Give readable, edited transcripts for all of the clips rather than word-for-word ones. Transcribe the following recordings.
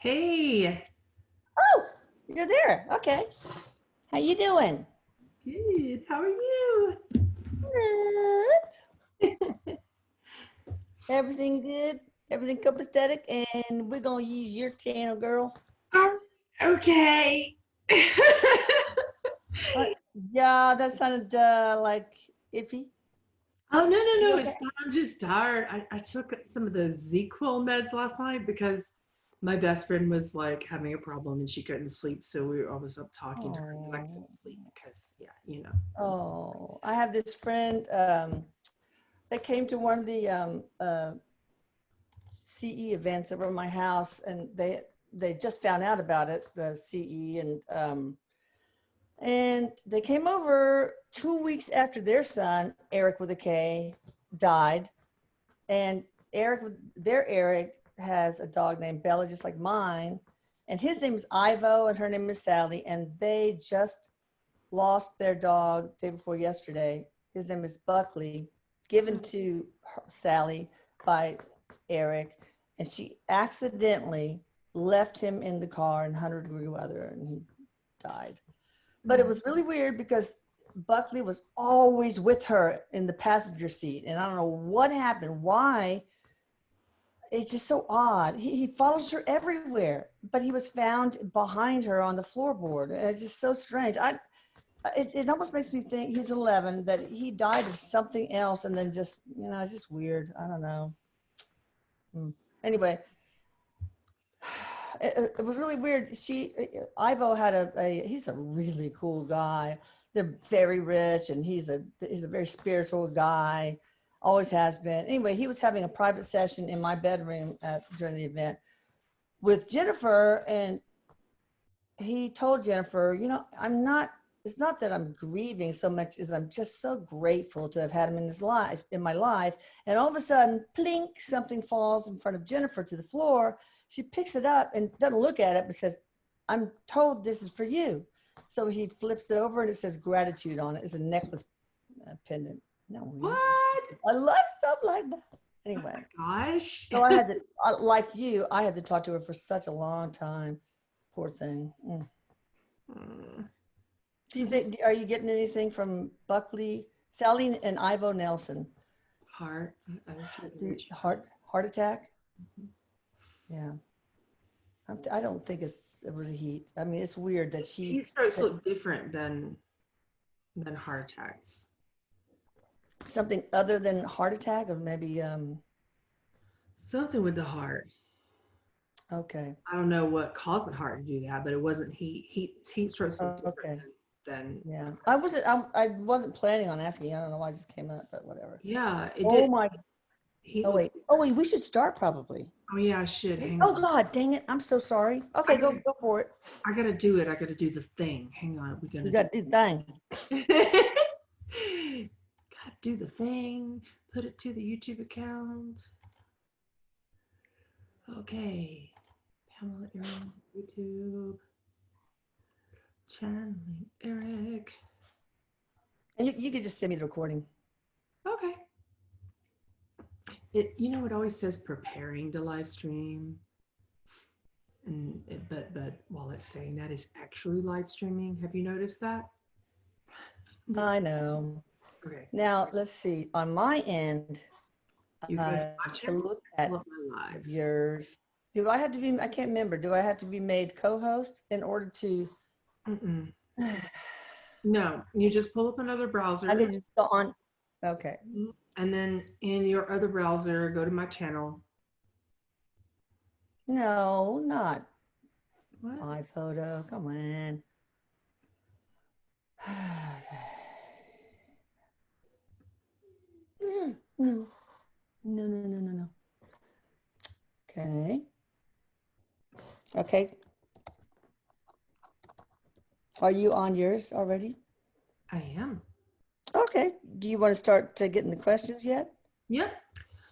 Hey, Oh, you're there. Okay. How you doing? good. How are you? Good. Everything good? Everything copacetic? And we're gonna use your channel, girl. Oh, okay. Uh, yeah, that sounded like iffy. Oh, no, You it's okay? not. I'm just tired. I took some of the ZQL meds last night because my best friend was like having a problem and she couldn't sleep. So we were always up talking to her and then I couldn't Oh, sleep because, yeah, you know. oh. I have this friend that came to one of the CE events over at my house, and they just found out about it, the CE, and they came over 2 weeks after their son, Erik with a K, died. And Erik has a dog named Bella, just like mine. And his name is Ivo, and her name is Sally. And they just lost their dog the day before yesterday. His name is Buckley, given to Sally by Erik. And she accidentally left him in the car in 100-degree weather, and he died. But it was really weird because Buckley was always with her in the passenger seat. And I don't know what happened, why. It's just so odd. He follows her everywhere, but he was found behind her on the floorboard. It's just so strange. It almost makes me think he's 11, that he died of something else, and then just, it's just weird. I don't know. Anyway, it was really weird. Ivo had he's a really cool guy. They're very rich, and he's a very spiritual guy, always has been. Anyway, he was having a private session in my bedroom during the event with Jennifer, and he told Jennifer, it's not that I'm grieving so much as I'm just so grateful to have had him in my life. And all of a sudden, plink, something falls in front of Jennifer to the floor. She picks it up and doesn't look at it, but says, "I'm told this is for you." So he flips it over and it says gratitude on it. It's a necklace pendant. No, What? I love stuff like that. Oh Anyway, my gosh. so I had to, like you, I had to talk to her for such a long time. Poor thing. Do you think, are you getting anything from Buckley, Sally, and Ivo Nelson? Heart. Heart attack? Yeah. I don't think it was a heat. I mean, it's weird that Heat strokes look different than heart attacks. something other than heart attack, or maybe, Something with the heart. okay. I don't know what caused the heart to do that, but it wasn't heat. Heat strokes look different Okay. than Yeah. I wasn't planning on asking. I don't know why it just came up, but whatever. yeah, it Oh did. my, Heat oh looks wait. Oh wait, we should start probably. Oh yeah, I should. Hang Oh on. God, dang it. I'm so sorry. I Okay, gotta, go for it. I gotta do it. I gotta do the thing. Hang on. We're You gonna got to do the thing. gotta do the thing. Put it to the YouTube account. Okay. Pamela Erin, YouTube. Channeling Erik. And you could just send me the recording. Okay. It always says preparing to live stream. But while it's saying that, is actually live streaming. Have you noticed that? I know. Okay. Now, let's see. On my end, You go to my to channel, look pull at up my lives. yours, do I have to be, I can't remember, do I have to be made co-host in order to? No, you just pull up another browser. I can just go on. Okay. And then in your other browser, go to my channel. No, not What? iPhoto. Come on. No. No. Okay. Okay. Are you on yours already? I am. Okay. Do you want to start getting the questions yet? Yep.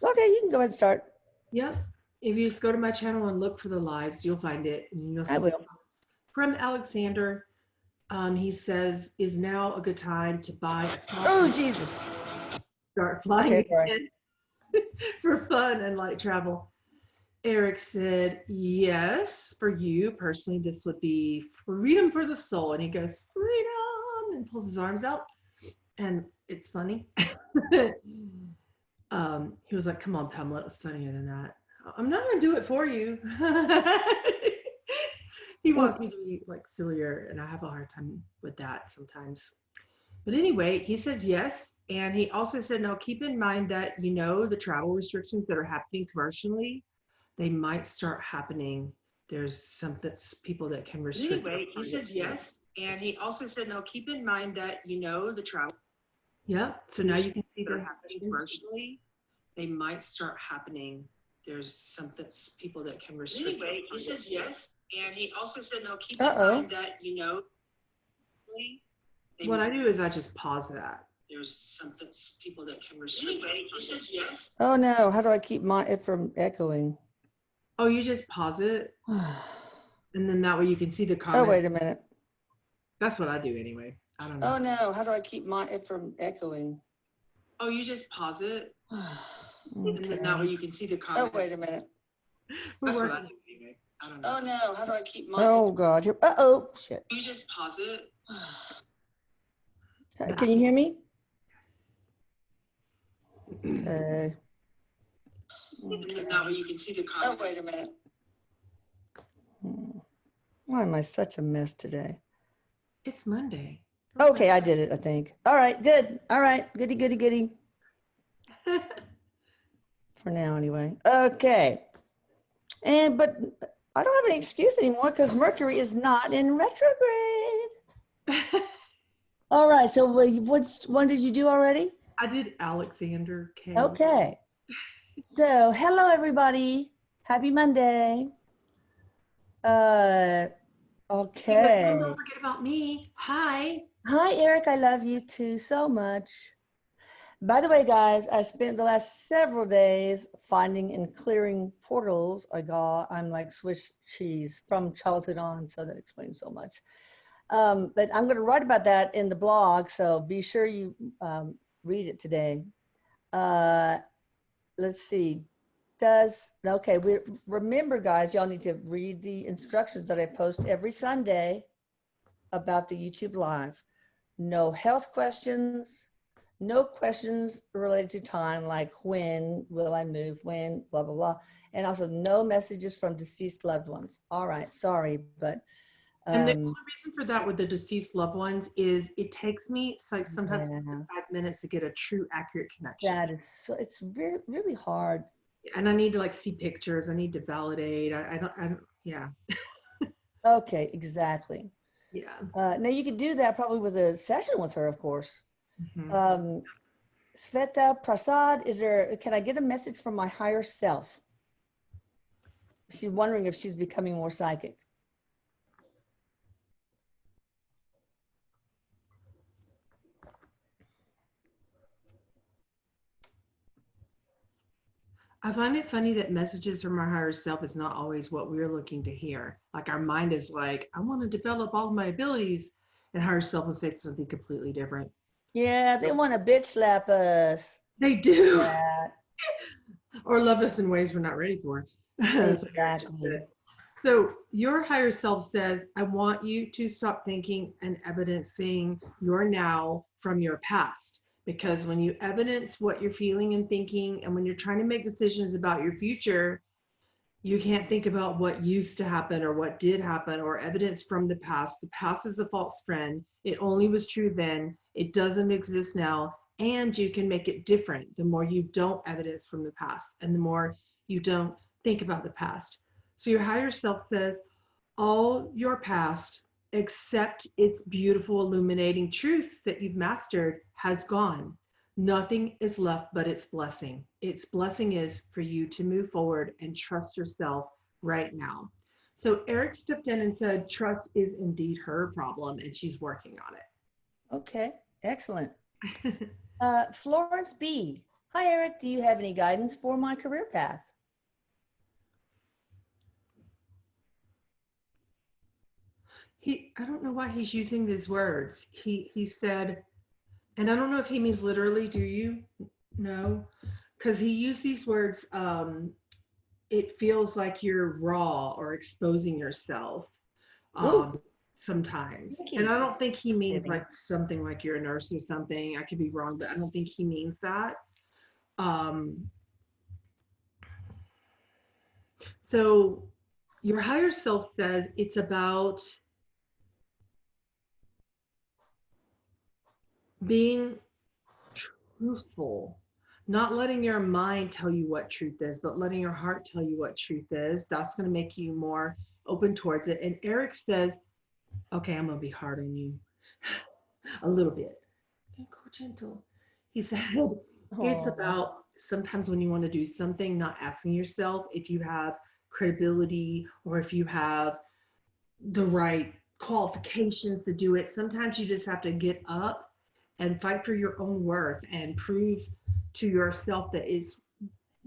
Okay, you can go ahead and start. Yep. If you just go to my channel and look for the lives, you'll find it. And you'll see I will. From Alexander, he says, is now a good time to buy a small Oh, Jesus. start flying Okay, sorry. again for fun and light travel. Erik said, yes, for you personally, this would be freedom for the soul. And he goes, freedom, and pulls his arms out. And it's funny. He was like, come on, Pamela, it was funnier than that. I'm not going to do it for you. He wants me to be like sillier, and I have a hard time with that sometimes. But anyway, he says yes. And he also said, now keep in mind that, the travel restrictions that are happening commercially, they might start happening. There's some that's people that can restrict. Anyway, he says yes. And he also said, no, keep in mind that, the travel. Yeah. So now you can see they're happening commercially. They might start happening. There's some that's people that can restrict. Anyway, he says yes. And he also said, no, keep in mind that, what I do is I just pause that. There's some that's people that can restrict. Anyway, he says yes. Oh no, how do I keep it from echoing? Oh, you just pause it. And then that way you can see the comment. Oh, wait a minute. That's what I do anyway. I don't know. Oh no, how do I keep it from echoing? Oh, you just pause it. Okay. And then that way you can see the comment. Oh, wait a minute. That's what I do anyway. I don't know. Oh no, how do I keep Oh God. Uh-oh. Shit. You just pause it. Can you hear me? Okay. And then that way you can see the comment. Oh, wait a minute. Why am I such a mess today? It's Monday. Okay, I did it, I think. All right, good. All right, goody, goody, goody. For now, anyway. Okay. But I don't have any excuse anymore because Mercury is not in retrograde. All right, so which one did you do already? I did Alexander K. Okay. So, hello, everybody. Happy Monday. Okay. Don't forget about me. Hi. Hi, Erik. I love you too so much. By the way, guys, I spent the last several days finding and clearing portals. I'm like Swiss cheese from childhood on, so that explains so much. But I'm going to write about that in the blog, so be sure you read it today. Let's see. Remember, guys, y'all need to read the instructions that I post every Sunday about the YouTube Live. No health questions, no questions related to time, like when will I move, when, blah, blah, blah. And also no messages from deceased loved ones. All right, sorry, but. And the only reason for that with the deceased loved ones is it takes me sometimes 5 minutes to get a true, accurate connection. That is it's really, really hard. And I need to see pictures. I need to validate. I don't, yeah. Okay, exactly. Yeah. Now you could do that probably with a session with her, of course. Mm-hmm. Sveta Prasad, can I get a message from my higher self? She's wondering if she's becoming more psychic. I find it funny that messages from our higher self is not always what we're looking to hear. Like our mind is like, I want to develop all of my abilities, and higher self will say something completely different. Yeah, they want to bitch slap us. They do. Yeah. Or love us in ways we're not ready for. Exactly. So your higher self says, I want you to stop thinking and evidencing your now from your past. Because when you evidence what you're feeling and thinking, and when you're trying to make decisions about your future, you can't think about what used to happen or what did happen or evidence from the past. The past is a false friend. It only was true then. It doesn't exist now. And you can make it different the more you don't evidence from the past and the more you don't think about the past. So your higher self says, all your past, except its beautiful illuminating truths that you've mastered, has gone. Nothing is left but its blessing. Its blessing is for you to move forward and trust yourself right now. So Erik stepped in and said, trust is indeed her problem and she's working on it. Okay, excellent. Florence B. Hi, Erik. Do you have any guidance for my career path? I don't know why he's using these words. He said, and I don't know if he means literally, do you? No, because he used these words, it feels like you're raw or exposing yourself Ooh, um, sometimes. And Nikki. I don't think he means Kidding. like something like you're a nurse or something. I could be wrong, but I don't think he means that. Um, so your higher self says it's about being truthful, not letting your mind tell you what truth is, but letting your heart tell you what truth is. That's going to make you more open towards it. And Erik says, okay, I'm going to be hard on you a little bit. Go gentle. He said, it's Oh, about sometimes when you want to do something, not asking yourself if you have credibility or if you have the right qualifications to do it. Sometimes you just have to get up and fight for your own worth and prove to yourself that it's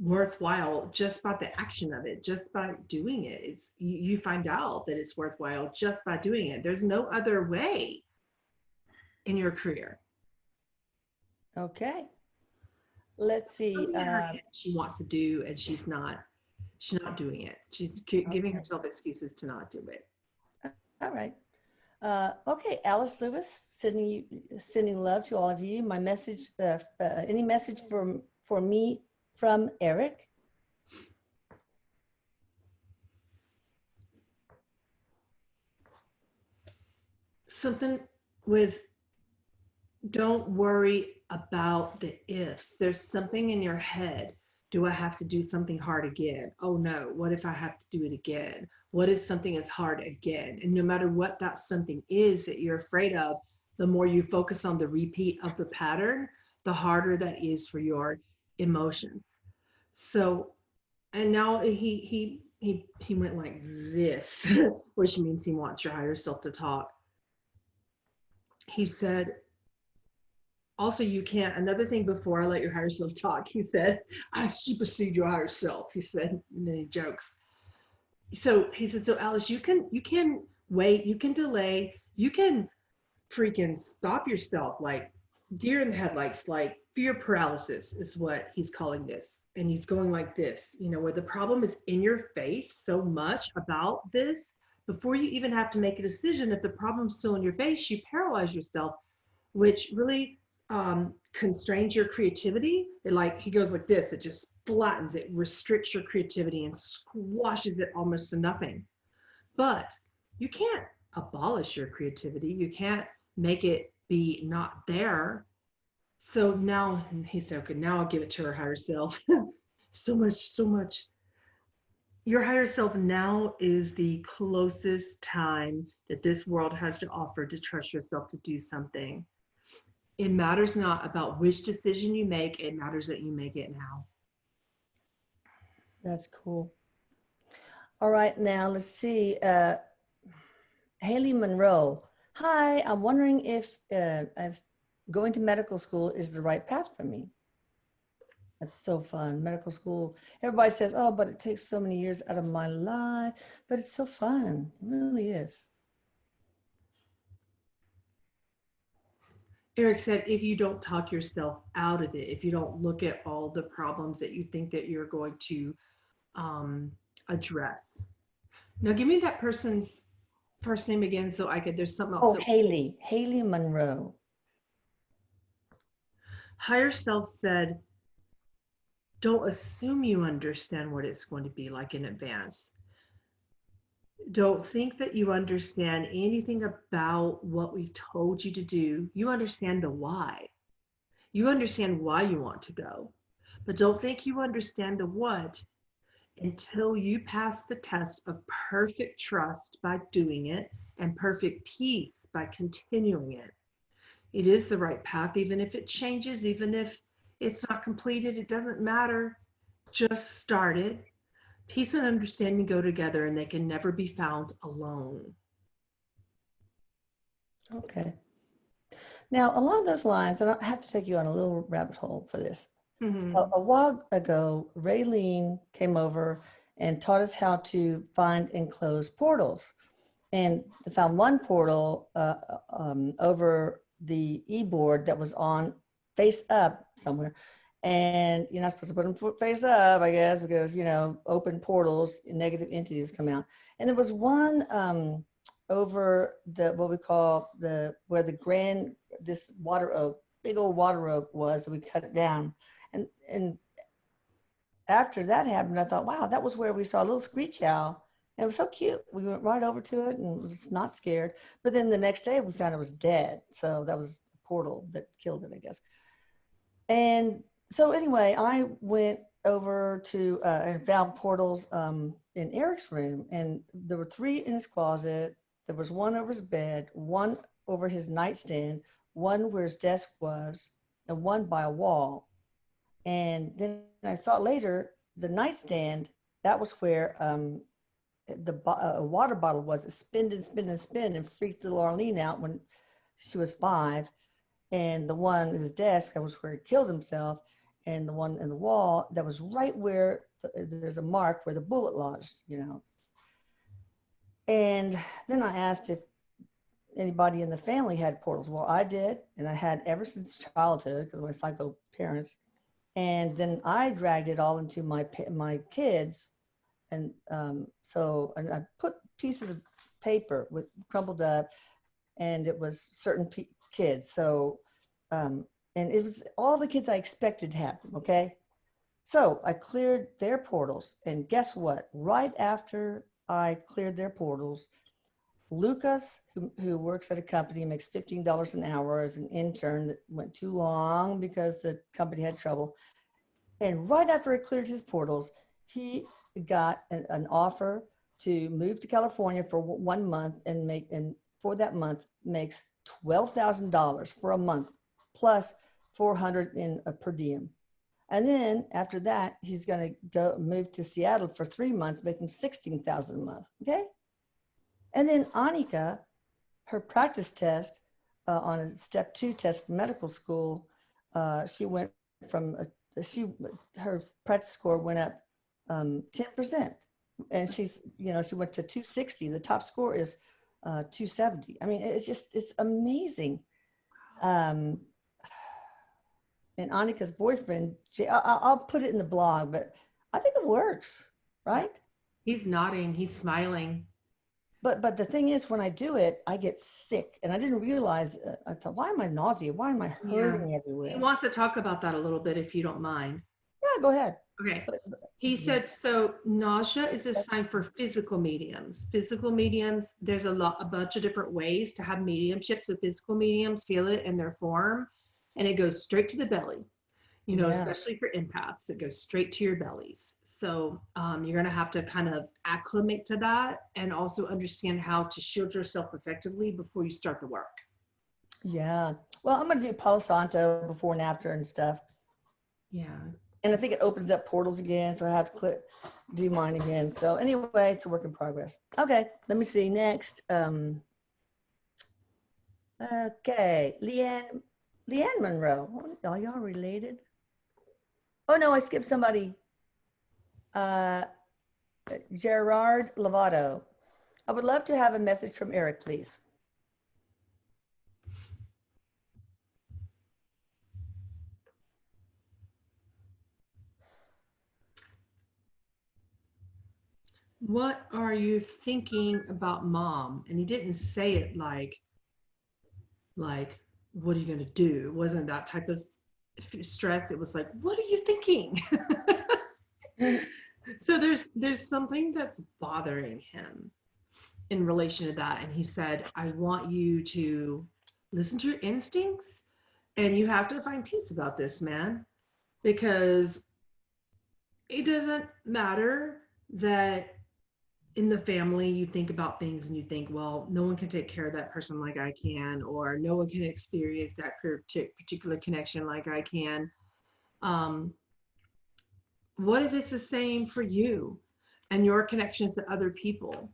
worthwhile just by the action of it, just by doing it. It's you find out that it's worthwhile just by doing it. There's no other way in your career. okay. Let's see. Something in her head she wants to do and she's not doing it. She's giving Okay. herself excuses to not do it. All right. Okay, Alice Lewis, sending love to all of you. My message, any message for me from Erik? Something with don't worry about the ifs. There's something in your head. Do I have to do something hard again? Oh no, what if I have to do it again? What if something is hard again? And no matter what that something is that you're afraid of, the more you focus on the repeat of the pattern, the harder that is for your emotions. So, and now he went like this, which means he wants your higher self to talk. He said, also, you can't, another thing before I let your higher self talk, he said, I supersede your higher self. He said, and then he jokes. So he said, so Alice, you can wait, you can delay, you can freaking stop yourself, like deer in the headlights, like fear paralysis is what he's calling this. And he's going like this, where the problem is in your face so much about this, before you even have to make a decision, if the problem's still in your face, you paralyze yourself, which really constrains your creativity. He goes like this, it just flattens it, restricts your creativity and squashes it almost to nothing. But you can't abolish your creativity, you can't make it be not there. So now he said, okay, now I'll give it to her higher self. So much. Your higher self now is the closest time that this world has to offer to trust yourself to do something. It matters not about which decision you make, it matters that you make it now. That's cool. All right, now let's see. Haley Monroe. Hi, I'm wondering if going to medical school is the right path for me. That's so fun. Medical school. Everybody says, oh, but it takes so many years out of my life. But it's so fun. It really is. Erik said, if you don't talk yourself out of it, if you don't look at all the problems that you think that you're going to address. Now, give me that person's first name again so I could, there's something else. Oh, So, Haley Monroe. higher self said, don't assume you understand what it's going to be like in advance. Don't think that you understand anything about what we've told you to do. You understand the why. You understand why you want to go. But don't think you understand the what until you pass the test of perfect trust by doing it and perfect peace by continuing it. It is the right path, even if it changes, even if it's not completed, it doesn't matter. Just start it. Peace and understanding go together and they can never be found alone. Okay. Now, along those lines, and I have to take you on a little rabbit hole for this. Mm-hmm. A while ago, Raylene came over and taught us how to find and close portals. And I found one portal over the e-board that was on face up somewhere. And you're not supposed to put them face up, I guess, because, open portals, negative entities come out. And there was one over what we call where this water oak, big old water oak was, we cut it down. And after that happened, I thought, wow, that was where we saw a little screech owl. And it was so cute. We went right over to it and was not scared. But then the next day we found it was dead. So that was a portal that killed it, I guess. And so anyway, I went over to and found portals in Eric's room. And there were 3 in his closet. There was one over his bed, one over his nightstand, one where his desk was, and one by a wall. And then I thought later, the nightstand, that was where a water bottle was. It spinned and spinned and spinned and freaked little Arlene out when she was 5. And the one, his desk, that was where he killed himself. And the one in the wall, that was right where there's a mark where the bullet lodged, And then I asked if anybody in the family had portals. Well, I did, and I had ever since childhood because of my psycho parents. And then I dragged it all into my kids, and so I put pieces of paper with crumpled up, and it was certain kids. So, and it was all the kids I expected to have them. Okay, so I cleared their portals, and guess what? Right after I cleared their portals, Lucas, who works at a company, makes $15 an hour as an intern that went too long because the company had trouble. And right after I cleared his portals, he got an offer to move to California for 1 month and for that month makes $12,000 for a month plus $400 in a per diem. And then after that, he's going to move to Seattle for 3 months, making $16,000 a month. Okay. And then Annika, her practice test on a step 2 test for medical school, she went from her practice score went up 10%, and she went to 260. The top score is 270. I mean, it's amazing. And Annika's boyfriend, I'll put it in the blog, but I think it works, right? He's nodding. He's smiling. But the thing is, when I do it, I get sick, and I didn't realize. I thought, why am I nauseous? Why am I hurting everywhere? He wants to talk about that a little bit, if you don't mind. Yeah, go ahead. Okay. He said, so nausea is a sign for physical mediums. Physical mediums, there's a bunch of different ways to have mediumship. So physical mediums feel it in their form, and it goes straight to the belly. Especially for empaths, it goes straight to your bellies. So you're going to have to kind of acclimate to that and also understand how to shield yourself effectively before you start the work. Yeah. Well, I'm going to do Palo Santo before and after and stuff. Yeah. And I think it opens up portals again, so I have to do mine again. So anyway, it's a work in progress. Okay, let me see next. Okay, Leanne Monroe. Are y'all related? Oh no, I skipped somebody. Gerard Lovato. I would love to have a message from Erik, please. What are you thinking about Mom? And he didn't say it like, what are you going to do? It wasn't that type of stress. It was like, what are you thinking? So there's something that's bothering him in relation to that. And he said, I want you to listen to your instincts, and you have to find peace about this, man, because it doesn't matter that in the family you think about things and you think, well, no one can take care of that person like I can, or no one can experience that particular connection like I can. What if it's the same for you and your connections to other people,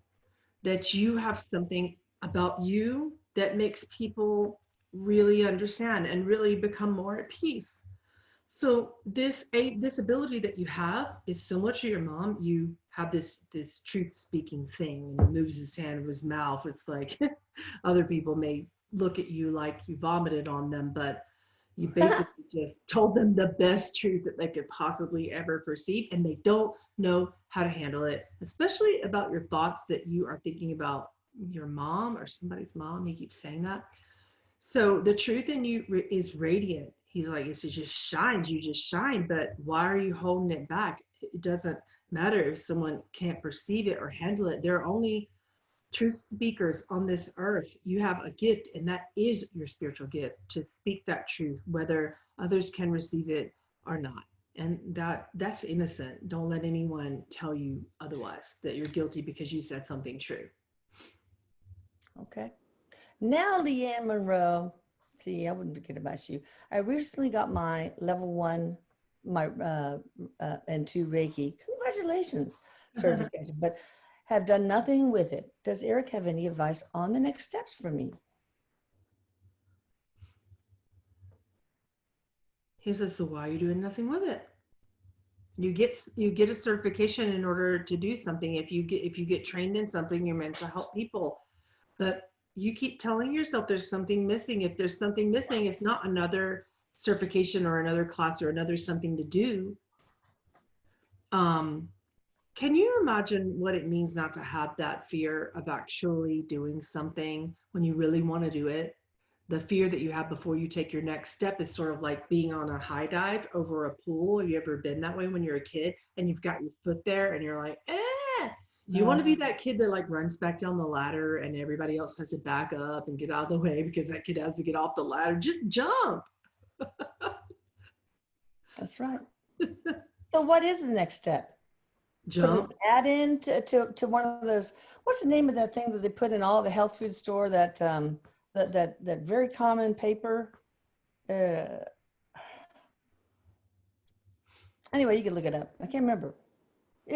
that you have something about you that makes people really understand and really become more at peace? So this ability that you have is similar to your mom. You have this truth speaking thing, and he moves his hand with his mouth. It's like other people may look at you like you vomited on them, but You basically just told them the best truth that they could possibly ever perceive, and they don't know how to handle it, especially about your thoughts that you are thinking about your mom or somebody's mom. He keeps saying that. So the truth in you is radiant. He's like, it just shines. You just shine. But why are you holding it back? It doesn't matter if someone can't perceive it or handle it. There are only truth speakers on this earth. You have a gift, and that is your spiritual gift, to speak that truth, whether others can receive it or not. And that's innocent. Don't let anyone tell you otherwise, that you're guilty because you said something true. Okay. Now, Leanne Monroe, see, I wouldn't forget about you. I recently got my level 1, and 2 Reiki. Congratulations, certification, but have done nothing with it. Does Erik have any advice on the next steps for me? He says, so why are you doing nothing with it? You get a certification in order to do something. If you get trained in something, you're meant to help people. But you keep telling yourself there's something missing. If there's something missing, it's not another certification or another class or another something to do. Can you imagine what it means not to have that fear of actually doing something when you really want to do it? The fear that you have before you take your next step is sort of like being on a high dive over a pool. Have you ever been that way when you're a kid and you've got your foot there and you're like, eh? Do you want to be that kid that like runs back down the ladder and everybody else has to back up and get out of the way because that kid has to get off the ladder? Just jump. That's right. So what is the next step? Jump. Put an ad in to one of those, what's the name of that thing that they put in all the health food store, that that very common paper? Anyway, you can look it up. I can't remember.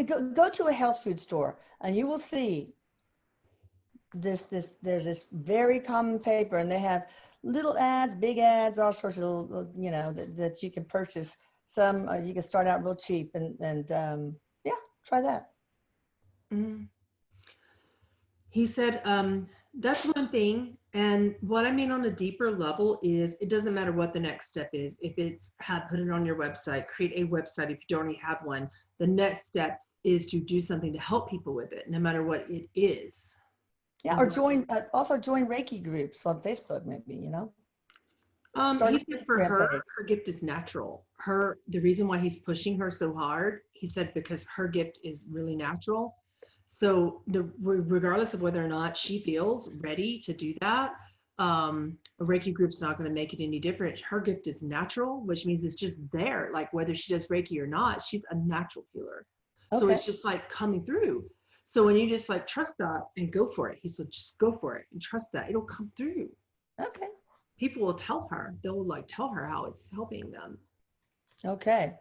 Go to a health food store and you will see there's this very common paper, and they have little ads, big ads, all sorts of little, that you can purchase. Some you can start out real cheap, and yeah, try that. Mm-hmm. He said, that's one thing. And what I mean on a deeper level is it doesn't matter what the next step is. If it's put it on your website, create a website if you don't already have one. The next step is to do something to help people with it, no matter what it is. Yeah, or join Reiki groups on Facebook, maybe, He said for her gift is natural. The reason why he's pushing her so hard, he said, because her gift is really natural. So regardless of whether or not she feels ready to do that, a Reiki group's not going to make it any different. Her gift is natural, which means it's just there. Like whether she does Reiki or not, she's a natural healer. Okay. So it's just like coming through. So when you just like trust that and go for it, he said, just go for it and trust that it'll come through. Okay. People will tell her. They'll like tell her how it's helping them. Okay.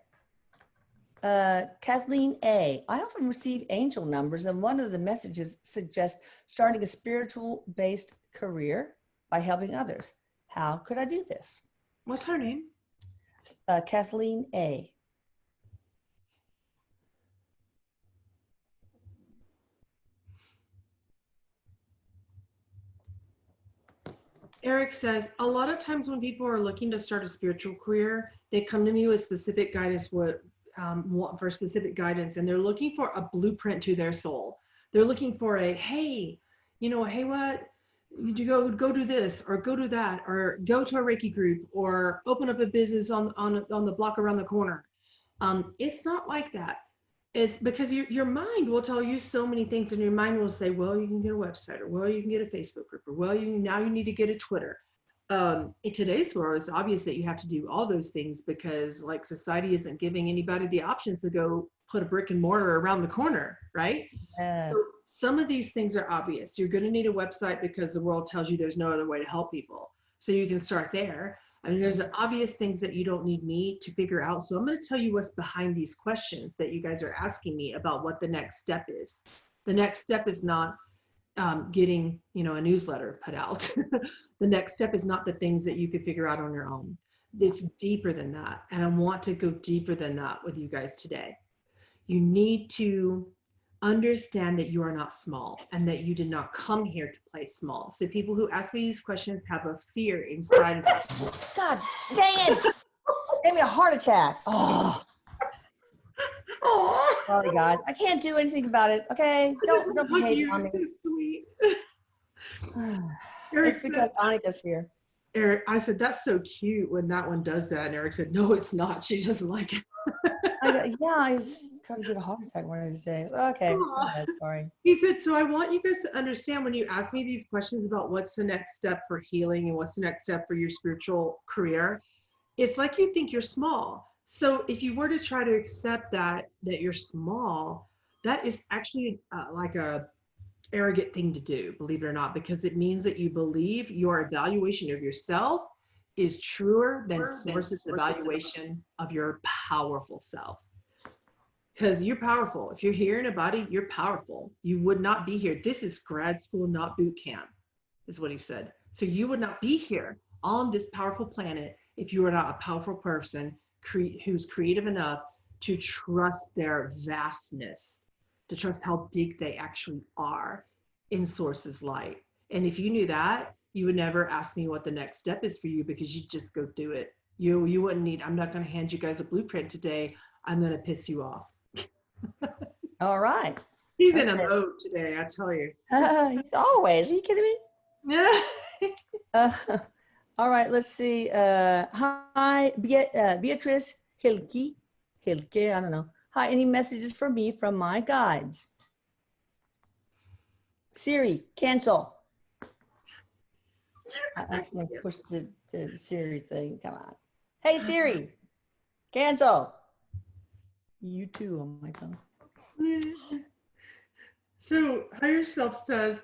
Kathleen A. I often receive angel numbers, and one of the messages suggests starting a spiritual-based career by helping others. How could I do this? What's her name? Kathleen A. Erik says, a lot of times when people are looking to start a spiritual career, they come to me with specific guidance, for specific guidance, and they're looking for a blueprint to their soul. They're looking for hey, what? You go do this, or go do that, or go to a Reiki group, or open up a business on the block around the corner. It's not like that. It's because your mind will tell you so many things, and your mind will say, well, you can get a website, or well, you can get a Facebook group, or well, now you need to get a Twitter. In today's world, it's obvious that you have to do all those things because like society isn't giving anybody the options to go put a brick and mortar around the corner, right? So some of these things are obvious. You're going to need a website because the world tells you there's no other way to help people. So you can start there. I mean, there's obvious things that you don't need me to figure out. So I'm going to tell you what's behind these questions that you guys are asking me about what the next step is. The next step is not getting, a newsletter put out. The next step is not the things that you could figure out on your own. It's deeper than that. And I want to go deeper than that with you guys today. You need to understand that you are not small and that you did not come here to play small. So people who ask me these questions have a fear inside of them. God dang it. Gave me a heart attack. Oh, Oh, sorry guys. I can't do anything about it. Okay. I just Don't want to be hug hating you. on me. It's so sweet. Eric It's because said, Annika's here. Eric, I said, that's so cute when that one does that. And Eric said, no, it's not. She doesn't like it. I was trying to get a heart attack one of these days. Okay. Go ahead. Sorry. He said, so I want you guys to understand when you ask me these questions about what's the next step for healing and what's the next step for your spiritual career, it's like you think you're small. So if you were to try to accept that you're small, that is actually like a arrogant thing to do, believe it or not, because it means that you believe your evaluation of yourself is truer than source's evaluation of your powerful self. Because you're powerful. If you're here in a body, you're powerful. You would not be here. This is grad school, not boot camp, is what he said. So you would not be here on this powerful planet if you were not a powerful person who's creative enough to trust their vastness, to trust how big they actually are in source's light. And if you knew that, you would never ask me what the next step is for you, because you just go do it. You wouldn't need, I'm not going to hand you guys a blueprint today. I'm going to piss you off. All right. He's in a mode today, I tell you. He's always. Are you kidding me? Yeah. All right. Let's see. Hi, Beatrice Hilke. I don't know. Hi. Any messages for me from my guides? Siri, cancel. I accidentally pushed the Siri thing. Come on. Hey, Siri, cancel. You too. Oh my God. So higher self says,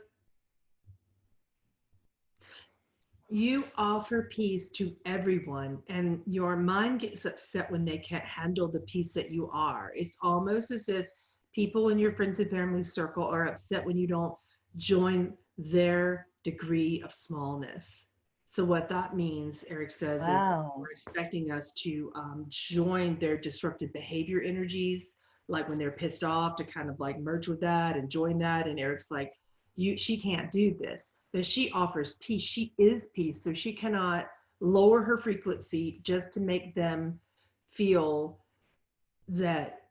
you offer peace to everyone, and your mind gets upset when they can't handle the peace that you are. It's almost as if people in your friends and family circle are upset when you don't join their degree of smallness. So what that means, Erik says, is we're expecting us to join their disruptive behavior energies, like when they're pissed off, to kind of like merge with that and join that. And Eric's like, she can't do this, but she offers peace. She is peace. So she cannot lower her frequency just to make them feel that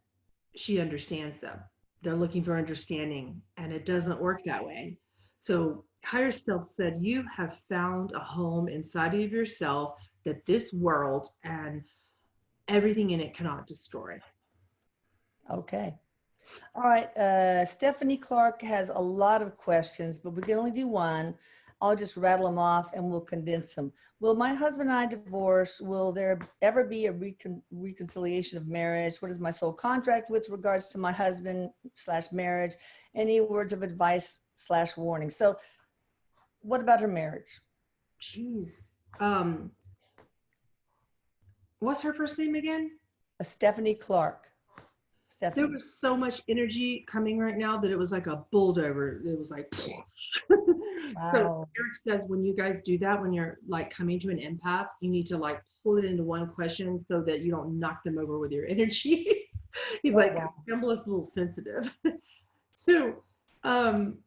she understands them. They're looking for understanding, and it doesn't work that way. So higher self said, you have found a home inside of yourself that this world and everything in it cannot destroy. Okay. All right. Stephanie Clark has a lot of questions, but we can only do one. I'll just rattle them off and we'll condense them. Will my husband and I divorce? Will there ever be a reconciliation of marriage? What is my soul contract with regards to my husband / marriage? Any words of advice / warning? So what about her marriage? Jeez. What's her first name again? Stephanie Clark. Stephanie. There was so much energy coming right now that it was like a bulldozer. It was like, wow. So Erik says, when you guys do that, when you're like coming to an empath, you need to like pull it into one question so that you don't knock them over with your energy. He's like, wow. Pamela's a little sensitive. So, dang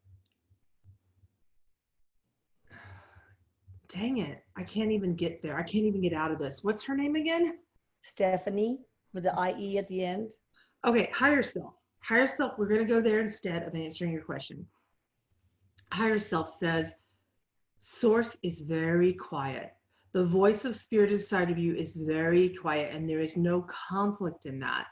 it. I can't even get there. I can't even get out of this. What's her name again? Stephanie with the IE at the end. Okay, higher self. Higher self, we're going to go there instead of answering your question. Higher self says, source is very quiet. The voice of spirit inside of you is very quiet, and there is no conflict in that.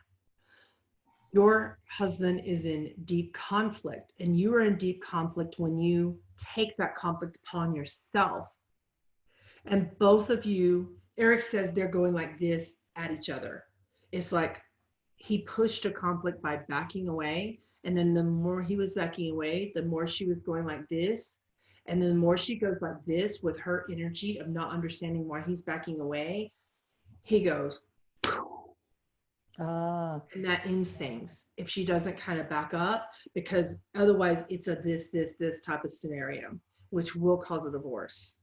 Your husband is in deep conflict, and you are in deep conflict when you take that conflict upon yourself. And both of you, Erik says they're going like this at each other. It's like he pushed a conflict by backing away. And then the more he was backing away, the more she was going like this. And then the more she goes like this with her energy of not understanding why he's backing away, he goes, and that ends things if she doesn't kind of back up, because otherwise it's a this type of scenario, which will cause a divorce.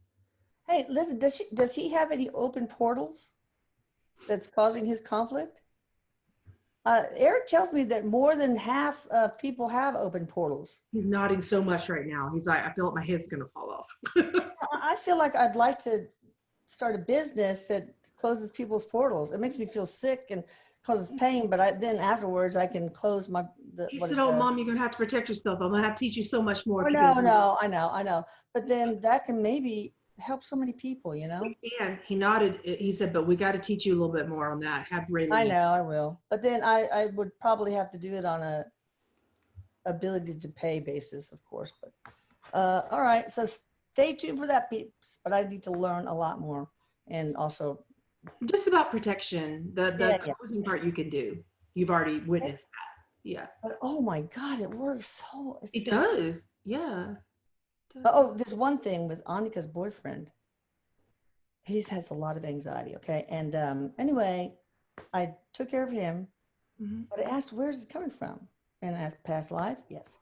Hey, listen, does he have any open portals that's causing his conflict? Erik tells me that more than half of people have open portals. He's nodding so much right now. He's like, I feel like my head's gonna fall off. I feel like I'd like to start a business that closes people's portals. It makes me feel sick and causes pain, but then afterwards I can close He what said, it "Oh, does. Mom, you're gonna have to protect yourself. I'm gonna have to teach you so much more Oh, if you can no, do it." no, I know. But then that can maybe help so many people, you know? And he nodded. He said, "But we got to teach you a little bit more on that. Have I Raylene." know, I will. But then I would probably have to do it on a ability to pay basis, of course. But all right, so stay tuned for that, peeps. But I need to learn a lot more, and also, Just about protection. The yeah. closing part you can do. You've already witnessed that. Yeah, But oh my God, it works so. it does. Yeah. It does. Oh, there's one thing with Annika's boyfriend. He has a lot of anxiety. Okay, and anyway, I took care of him, Mhm. but I asked where's it coming from, and I asked past life, yes.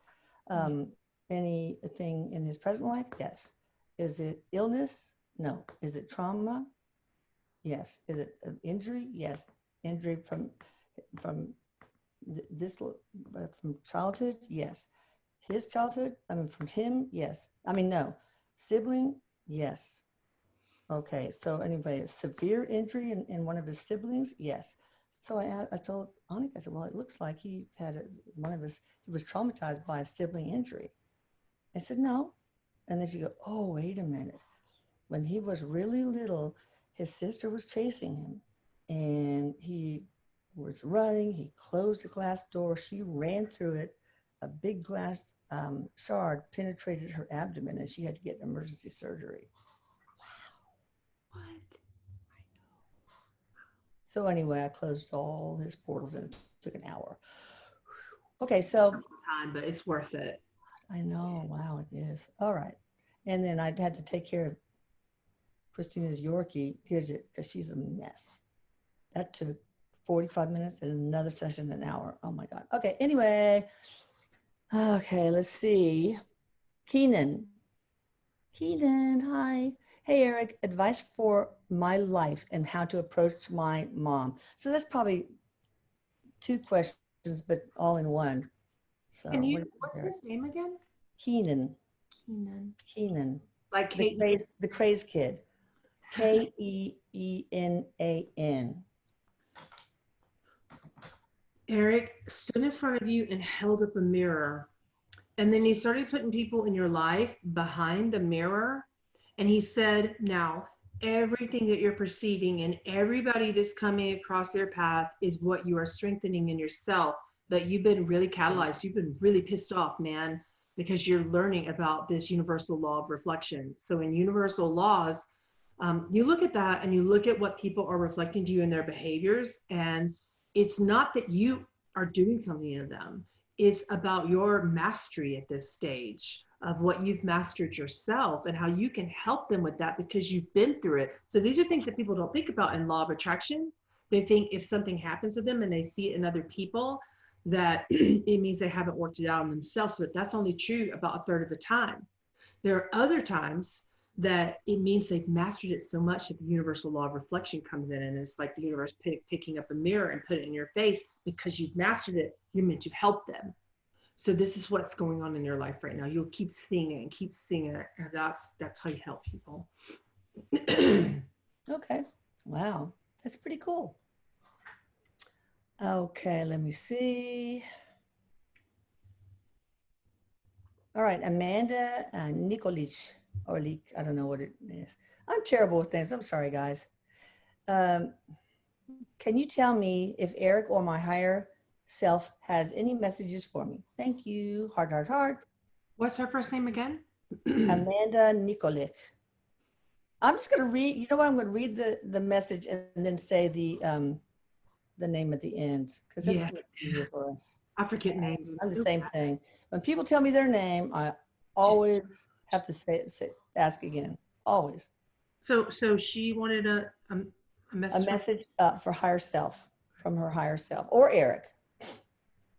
Anything in his present life, yes. Is it illness? No. Is it trauma? Yes. Is it an injury? Yes. Injury from from childhood? Yes. His childhood? I mean, from him? Yes. I mean, no. Sibling? Yes. Okay. So anyway, a severe injury in one of his siblings? Yes. So I told Annika, I said, well, it looks like he had he was traumatized by a sibling injury. I said, no. And then she go, oh, wait a minute. When he was really little, his sister was chasing him and he was running. He closed the glass door. She ran through it. A big glass shard penetrated her abdomen and she had to get emergency surgery. What? So anyway, I closed all his portals and it took an hour. Okay, so Time, but it's worth it. I know, wow, it is. All right. And then I had to take care of Christina's Yorkie because she's a mess. That took 45 minutes and another session an hour. Oh my God. Okay, anyway. Okay, let's see. Keenan, hi. Hey, Erik, advice for my life and how to approach my mom. So that's probably two questions, but all in one. So Can you, what's his name again? Keenan. Keenan. Keenan. Like Kate. The craze kid. Keenan. Erik stood in front of you and held up a mirror. And then he started putting people in your life behind the mirror. And he said, now, everything that you're perceiving and everybody that's coming across your path is what you are strengthening in yourself. But you've been really catalyzed. You've been really pissed off, man, because you're learning about this universal law of reflection. So in universal laws, you look at that and you look at what people are reflecting to you in their behaviors. And it's not that you are doing something to them. It's about your mastery at this stage of what you've mastered yourself and how you can help them with that because you've been through it. So these are things that people don't think about in law of attraction. They think if something happens to them and they see it in other people, that it means they haven't worked it out on themselves. But that's only true about a third of the time. There are other times that it means they've mastered it so much that the universal law of reflection comes in, and it's like the universe picking up a mirror and put it in your face. Because you've mastered it, you're meant to help them. So this is what's going on in your life right now. You'll keep seeing it and keep seeing it, and that's how you help people. Okay. Wow. That's pretty cool. Okay, let me see. All right, Amanda Nikolic, or Leek, I don't know what it is. I'm terrible with names. I'm sorry, guys. Can you tell me if Erik or my higher self has any messages for me? Thank you. Heart, heart, heart. What's her first name again? Amanda Nikolic. I'm just going to read, you know what? I'm going to read the message and then say the name at the end because that's easier for us. I forget names. I'm the same thing. When people tell me their name, I always have to ask again. Always. So she wanted a message. A message for higher self, from her higher self, or Erik.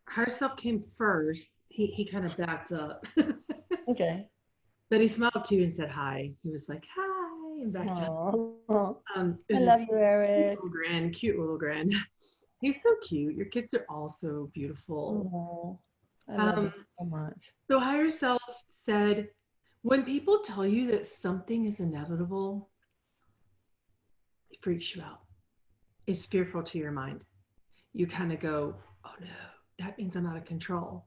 Higher self came first. He kind of backed up. Okay. But he smiled too and said hi. He was like, hi, and backed up. I love you, Erik. Cute little grin. He's so cute. Your kids are all so beautiful. Oh, I love Um, it so much. so higher self said, when people tell you that something is inevitable, it freaks you out. It's fearful to your mind. You kind of go, oh no, that means I'm out of control.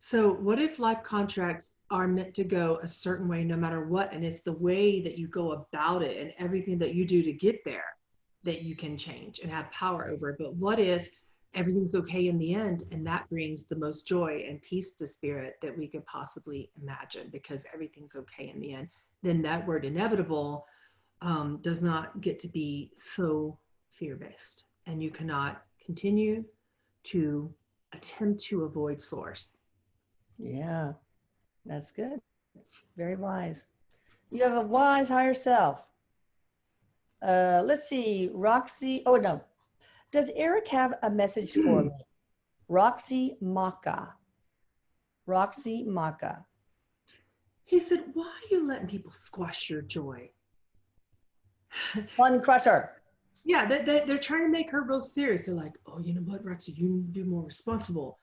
So what if life contracts are meant to go a certain way no matter what, and it's the way that you go about it and everything that you do to get there that you can change and have power over it? But what if everything's okay in the end, and that brings the most joy and peace to spirit that we could possibly imagine, because everything's okay in the end? Then that word inevitable does not get to be so fear-based, and you cannot continue to attempt to avoid source. Yeah, that's good. Very wise. You have a wise higher self. Let's see, Roxy. Oh, no. Does Erik have a message for me? Roxy Maka. Roxy Maka. He said, why are you letting people squash your joy? Fun crusher. Yeah, they're trying to make her real serious. They're like, oh, you know what, Roxy, you need to be more responsible.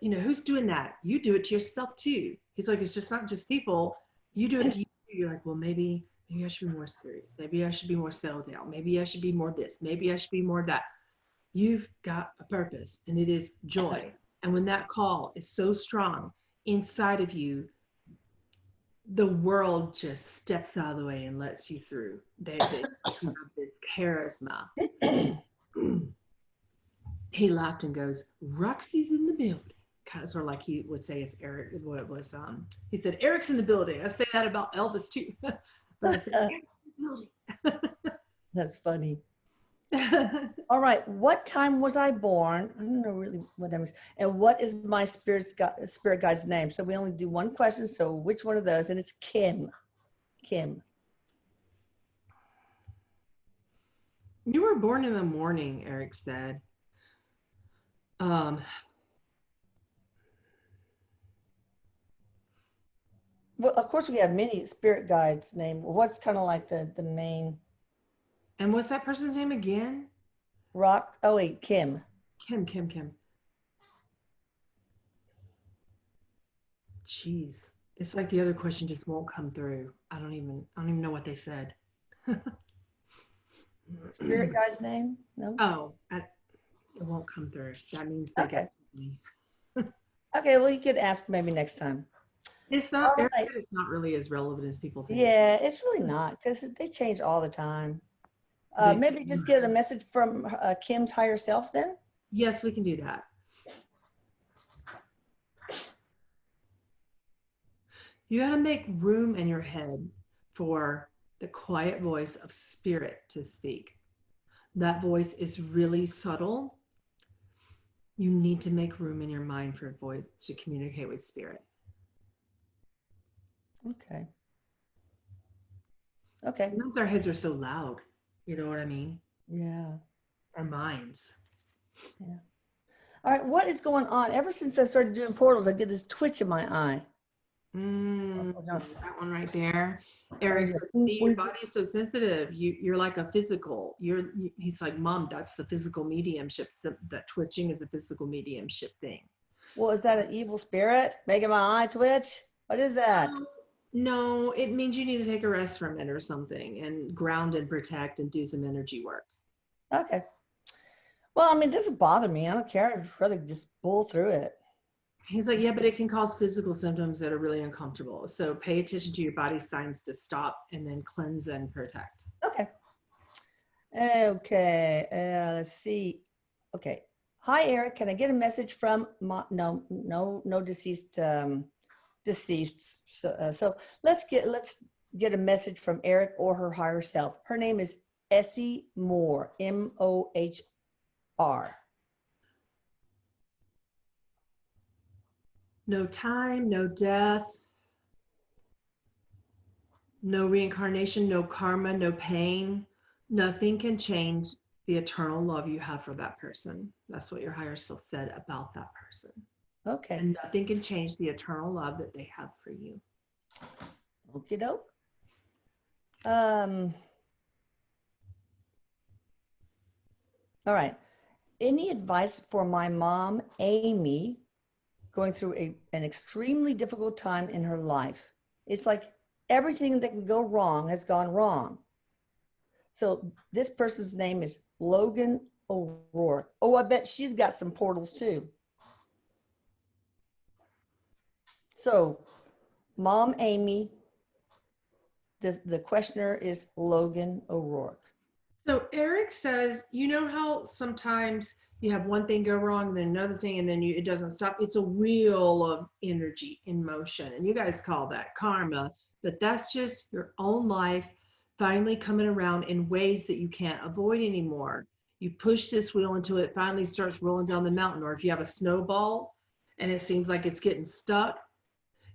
Who's doing that? You do it to yourself too. He's like, it's just not just people. You do it to you. You're like, well, maybe I should be more serious. Maybe I should be more settled down. Maybe I should be more this. Maybe I should be more that. You've got a purpose, and it is joy. And when that call is so strong inside of you, the world just steps out of the way and lets you through. They have this charisma. He laughed and goes, Roxy's in the building. Kind of sort of like he would say if Erik, what it was, he said, Eric's in the building. I say that about Elvis too. But I said, Eric's in the building. That's funny. All right. What time was I born? I don't know really what that means. And what is my spirit guide's name? So we only do one question. So which one of those? And it's Kim. Kim. You were born in the morning, Erik said. Well, of course, we have many spirit guides' name. What's kind of like the main? And what's that person's name again? Rock. Oh wait, Kim. Kim. Jeez, it's like the other question just won't come through. I don't even know what they said. Spirit guide's name? No. It won't come through. That means they got me. Okay. Well, you could ask maybe next time. It's not. Right. It's not really as relevant as people think. Yeah, it's really not, because they change all the time. Maybe just get a message from Kim's higher self then? Yes, we can do that. You got to make room in your head for the quiet voice of spirit to speak. That voice is really subtle. You need to make room in your mind for a voice to communicate with spirit. Okay. Sometimes our heads are so loud. You know what I mean? Yeah. Our minds. Yeah. All right. What is going on? Ever since I started doing portals, I get this twitch in my eye. That one right there. Erik said, see, your body is so sensitive. You're like a physical. He's like, Mom, that's the physical mediumship. So that twitching is a physical mediumship thing. Well, is that an evil spirit making my eye twitch? What is that? No, it means you need to take a rest from it or something, and ground and protect and do some energy work. Okay. Well, I mean, it doesn't bother me. I don't care. I'd rather just pull through it. He's like, yeah, but it can cause physical symptoms that are really uncomfortable. So pay attention to your body's signs to stop and then cleanse and protect. Okay. Okay. Let's see. Okay. Hi, Erik. Can I get a message from no deceased deceased? So let's get a message from Erik or her higher self. Her name is Essie Moore, M-O-H-R. No time, no death, no reincarnation, no karma, no pain. Nothing can change the eternal love you have for that person. That's what your higher self said about that person. Okay. And nothing can change the eternal love that they have for you. Okie doke. All right. any advice for my mom, Amy, going through an extremely difficult time in her life? It's like everything that can go wrong has gone wrong. So this person's name is Logan O'Rourke. Oh, I bet she's got some portals too. So, Mom Amy, the questioner is Logan O'Rourke. So Erik says, you know how sometimes you have one thing go wrong, then another thing, and then it doesn't stop. It's a wheel of energy in motion. And you guys call that karma, but that's just your own life finally coming around in ways that you can't avoid anymore. You push this wheel until it finally starts rolling down the mountain. Or if you have a snowball and it seems like it's getting stuck,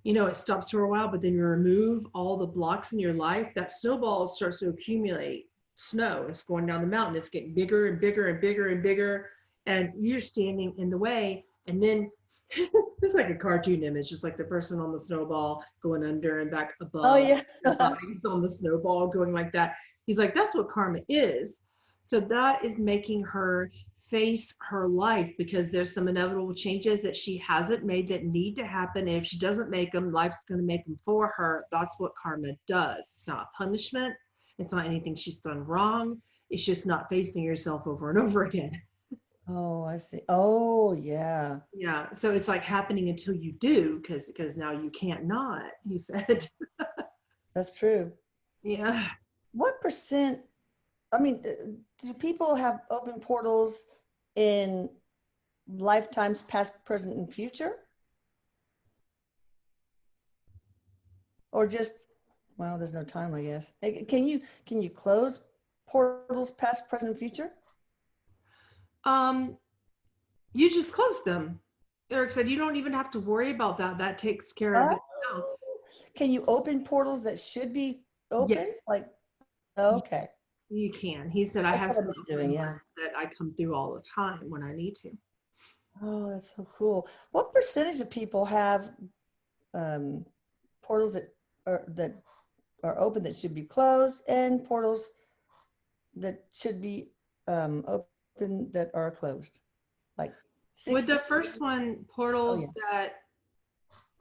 it stops for a while, but then you remove all the blocks in your life, that snowball starts to accumulate snow. It's going down the mountain. It's getting bigger and bigger and bigger and bigger. And you're standing in the way. And then it's like a cartoon image, just like the person on the snowball going under and back above. Oh, yeah. Their bodies on the snowball going like that. He's like, that's what karma is. So that is making her face her life, because there's some inevitable changes that she hasn't made that need to happen. And if she doesn't make them, life's going to make them for her. That's what karma does. It's not punishment. It's not anything she's done wrong. It's just not facing yourself over and over again. Oh, I see. Oh, yeah. Yeah. So it's like happening until you do, because now you can't not, he said. That's true. Yeah. What percent, I mean, do people have open portals in lifetimes past, present, and future? Or just, well, there's no time, I guess. Can you close portals past, present, and future? You just close them. Erik said you don't even have to worry about that. That takes care of Oh, itself. can you open portals that should be open? Yes. Like, okay. You can. He said, I have That's what some I've been doing, yeah. that I come through all the time when I need to. Oh, that's so cool. What percentage of people have portals that are open that should be closed, and portals that should be open that are closed? Like 60? With the first one, portals that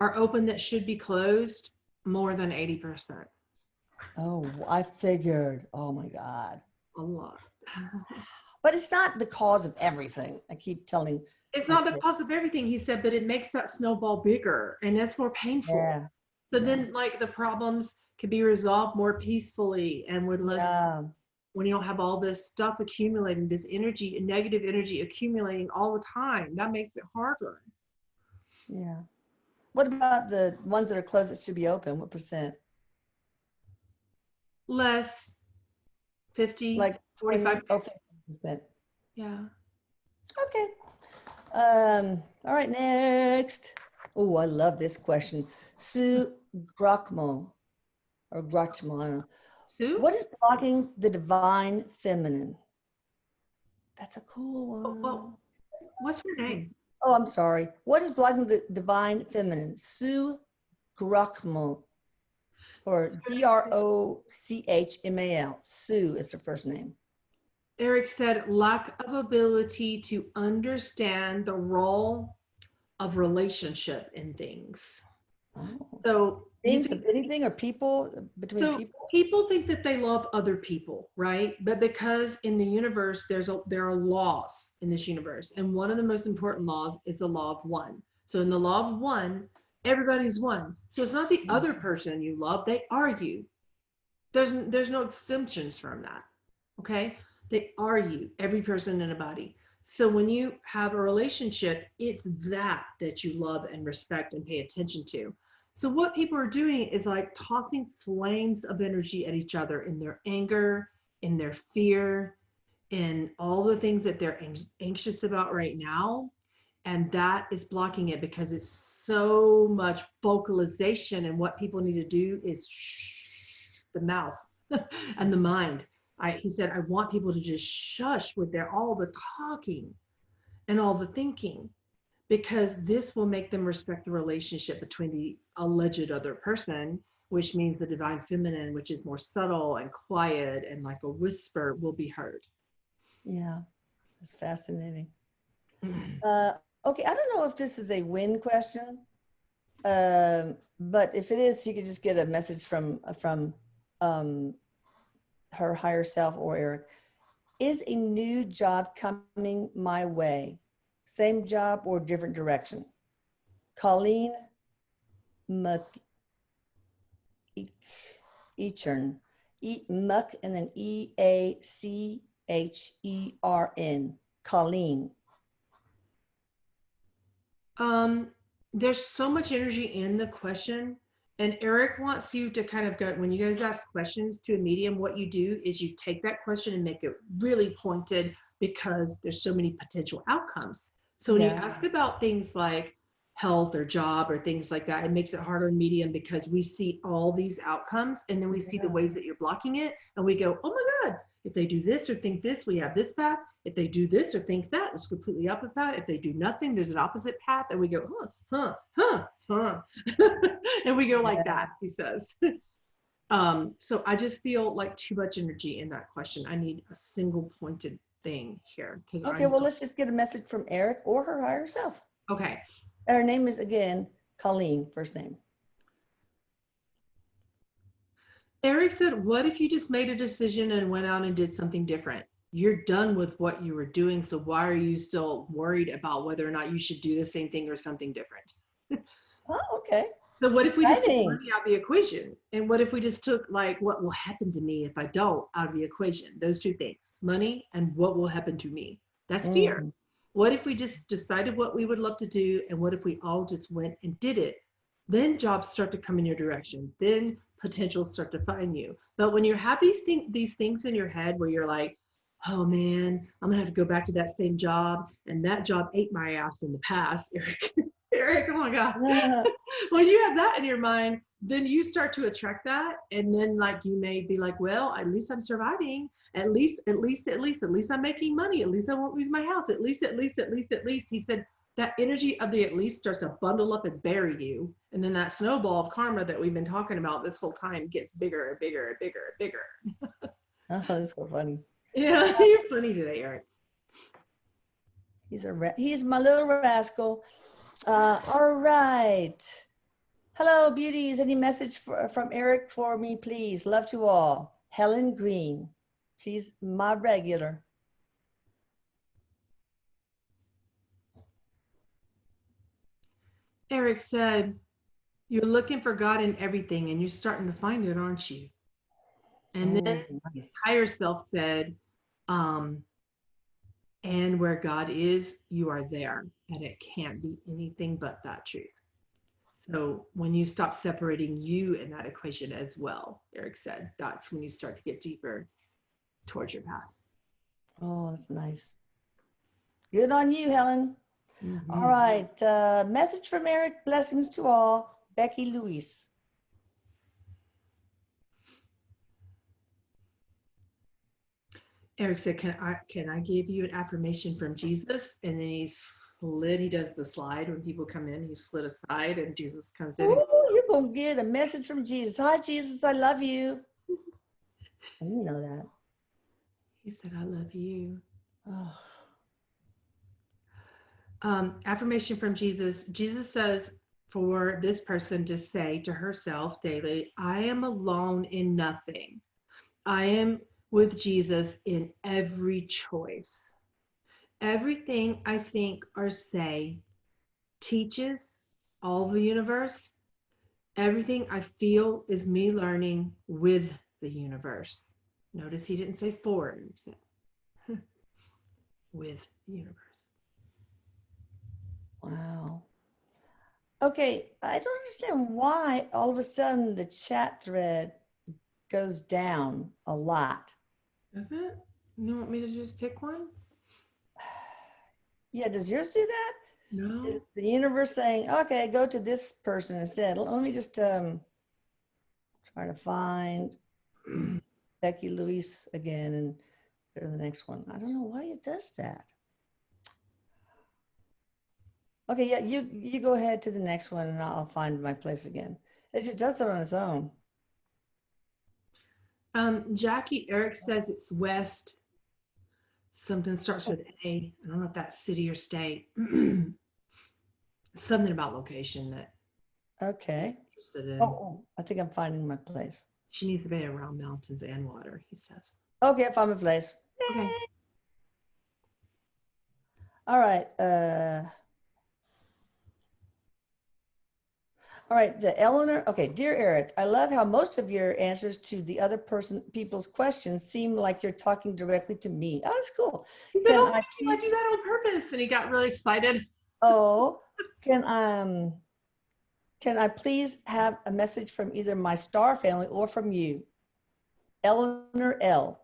are open that should be closed, more than 80%. Oh, I figured. Oh my God. A lot. But it's not the cause of everything. I keep telling. It's not the cause of everything, he said, but it makes that snowball bigger, and that's more painful. Yeah. So then, like, the problems can be resolved more peacefully and with less, when you don't have all this stuff accumulating, this energy, negative energy accumulating all the time. That makes it harder. Yeah. What about the ones that are closed that should be open? What percent? Less. 50, like 45. 50%. Yeah. Okay. All right, next. Oh, I love this question. Sue Grockmo, or Grochmo, I don't know. Sue? What is blocking the divine feminine? That's a cool one. Oh, well, what's her name? Oh, I'm sorry. What is blocking the divine feminine? Sue Grockmo, or Grochmal. Sue is her first name. Erik said, lack of ability to understand the role of relationship in things. Oh. So Things of anything, or people, between people? People think that they love other people, right? But because in the universe, there are laws in this universe. And one of the most important laws is the law of one. So in the law of one, everybody's one. So it's not the other person you love, they are you. There's no exemptions from that. Okay? They are you, every person in a body. So when you have a relationship, it's that you love and respect and pay attention to. So what people are doing is like tossing flames of energy at each other in their anger, in their fear, in all the things that they're anxious about right now. And that is blocking it, because it's so much vocalization. And what people need to do is shh the mouth and the mind. He said, I want people to just shush with all the talking and all the thinking, because this will make them respect the relationship between the alleged other person, which means the divine feminine, which is more subtle and quiet and like a whisper, will be heard. Yeah, That's fascinating. Mm. Okay, I don't know if this is a win question, but if it is, you could just get a message from um, her higher self or Eric. Is a new job coming my way? Same job or different direction? Colleen McEachern. Muck and then EACHERN. Colleen. There's so much energy in the question, and Eric wants you to kind of go, when you guys ask questions to a medium, what you do is you take that question and make it really pointed because there's so many potential outcomes. So when you Yeah. ask about things like health or job or things like that, it makes it harder in medium because we see all these outcomes and then we see the Yeah. ways that you're blocking it and we go, oh my God, if they do this or think this, we have this path. If they do this or think that, it's completely opposite path. If they do nothing, there's an opposite path. And we go, and we go like Yeah. that, he says. So I just feel like too much energy in that question. I need a single pointed thing here because Okay, I'm well, let's just get a message from Eric or her higher self. okay. Her name is, again, Colleen, first name. Erik said, what if you just made a decision and went out and did something different? You're done with what you were doing. So why are you still worried about whether or not you should do the same thing or something different? Oh, okay. So what if we just took Exciting. money out of the equation? And what if we just took like what will happen to me if I don't out of the equation? Those two things, money and what will happen to me. That's fear. Mm. What if we just decided what we would love to do and what if we all just went and did it? Then jobs start to come in your direction. Then potentials start to find you. But when you have these things in your head where you're like, oh man, I'm gonna have to go back to that same job and that job ate my ass in the past, Erik. Erik, oh my God. When you have that in your mind, then you start to attract that. And then like you may be like, well, at least I'm surviving. At least I'm making money. At least I won't lose my house. At least. He said that energy of the at least starts to bundle up and bury you. And then that snowball of karma that we've been talking about this whole time gets bigger and bigger and bigger and bigger. Oh, that's so funny. Yeah, you're funny today, Erik. He's my little rascal. All right. Hello, beauties. Any message from Eric for me, please? Love to all. Helen Green. She's my regular. Erik said, you're looking for God in everything and you're starting to find it, aren't you? And then Oh, nice. higher self said, and where God is, you are there. And it can't be anything but that truth. So when you stop separating you in that equation as well, Erik said, that's when you start to get deeper towards your path. Oh, that's nice. Good on you, Helen. Mm-hmm. All right. Message from Eric. Blessings to all. Becky Louise. Erik said, can I give you an affirmation from Jesus? And then he does the slide when people come in, he slid aside and Jesus comes in. Oh, you're going to get a message from Jesus. Hi, Jesus, I love you. And you know that. He said, I love you. Oh. Affirmation from Jesus. Jesus says for this person to say to herself daily, I am alone in nothing. I am with Jesus in every choice. Everything I think or say teaches all the universe. Everything I feel is me learning with the universe. Notice he didn't say for, he said with the universe. Wow. Okay, I don't understand why all of a sudden the chat thread goes down a lot. Does it? You want me to just pick one? Yeah, does yours do that? No. Is the universe saying, okay, go to this person instead? Let me just try to find Becky Louise again and go to the next one. I don't know why it does that. Okay, yeah, you go ahead to the next one and I'll find my place again. It just does it on its own. Jackie, Erik says it's west. Something starts with A. I don't know if that's city or state. Something about location that he's Okay. interested Oh, in. I think I'm finding my place. She needs to be around mountains and water, he says. Okay, I found my place. Okay. All right. All right, Eleanor. Okay, dear Eric, I love how most of your answers to the other people's questions seem like you're talking directly to me. Oh, that's cool. He said, Can oh, I thank you. I please? do that on purpose. And he got really excited. Oh, can can I please have a message from either my star family or from you, Eleanor L.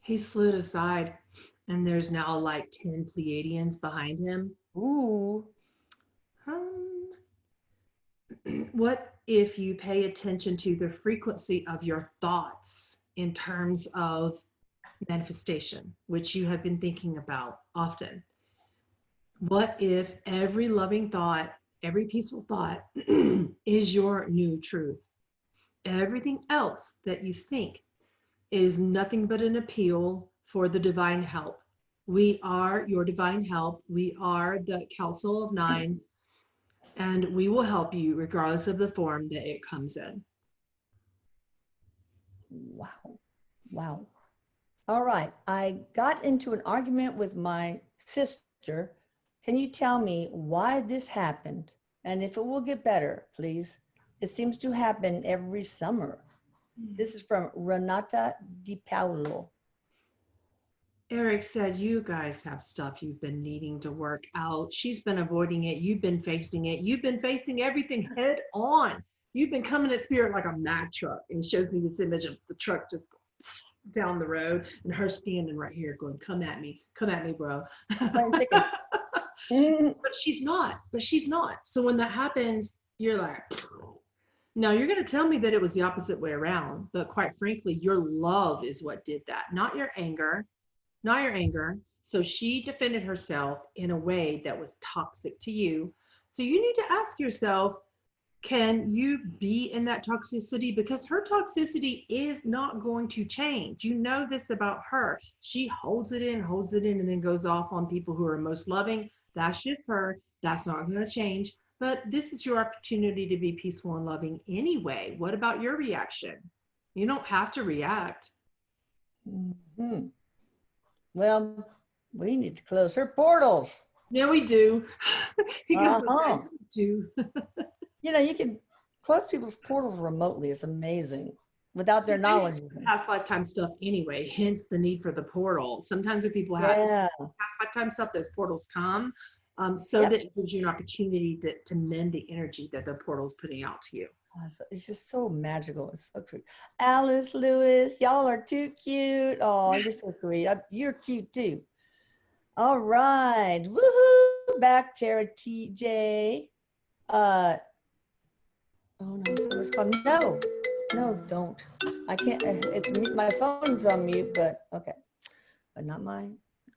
He slid aside, and there's now like 10 Pleiadians behind him. Ooh. Um, what if you pay attention to the frequency of your thoughts in terms of manifestation, which you have been thinking about often? What if every loving thought, every peaceful thought is your new truth? Everything else that you think is nothing but an appeal for the divine help. We are your divine help. We are the Council of Nine, and we will help you regardless of the form that it comes in. Wow. Wow. All right. I got into an argument with my sister. Can you tell me why this happened and if it will get better, please? It seems to happen every summer. This is from Renata Di Paolo. Erik said, you guys have stuff you've been needing to work out. She's been avoiding it. You've been facing it. You've been facing everything head on. You've been coming at spirit like a Mack truck. And he shows me this image of the truck just down the road and her standing right here going, come at me, bro. But she's not. So when that happens, you're like, no, you're going to tell me that it was the opposite way around. But quite frankly, your love is what did that, not your anger. So she defended herself in a way that was toxic to you. So you need to ask yourself, can you be in that toxicity? Because her toxicity is not going to change. You know this about her. She holds it in, and then goes off on people who are most loving. That's just her. That's not going to change. But this is your opportunity to be peaceful and loving anyway. What about your reaction? You don't have to react. Mm-hmm. Well, we need to close her portals. Yeah, we do. He goes, okay, do. You know, you can close people's portals remotely. It's amazing without their knowledge. Past lifetime stuff anyway, hence the need for the portal. Sometimes when people have past lifetime stuff, those portals come that it gives you an opportunity to mend the energy that the portal's putting out to you. It's just so magical. It's so cute. Alice, Lewis, y'all are too cute. Oh, you're so sweet. You're cute too. All right. Woohoo. Back, Tara TJ. Oh no, someone's calling. No, don't. I can't. It's my phone's on mute, but okay. But not my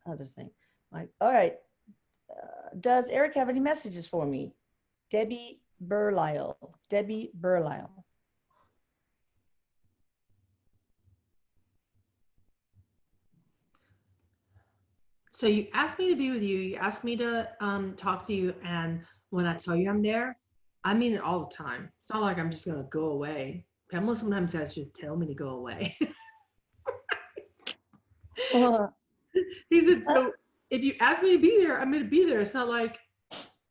other thing. All right. Does Erik have any messages for me? Debbie Burlisle. So you asked me to be with you. You asked me to talk to you. And when I tell you I'm there, I mean it all the time. It's not like I'm just going to go away. Pamela sometimes has to just tell me to go away. He said, so if you ask me to be there, I'm going to be there. It's not like,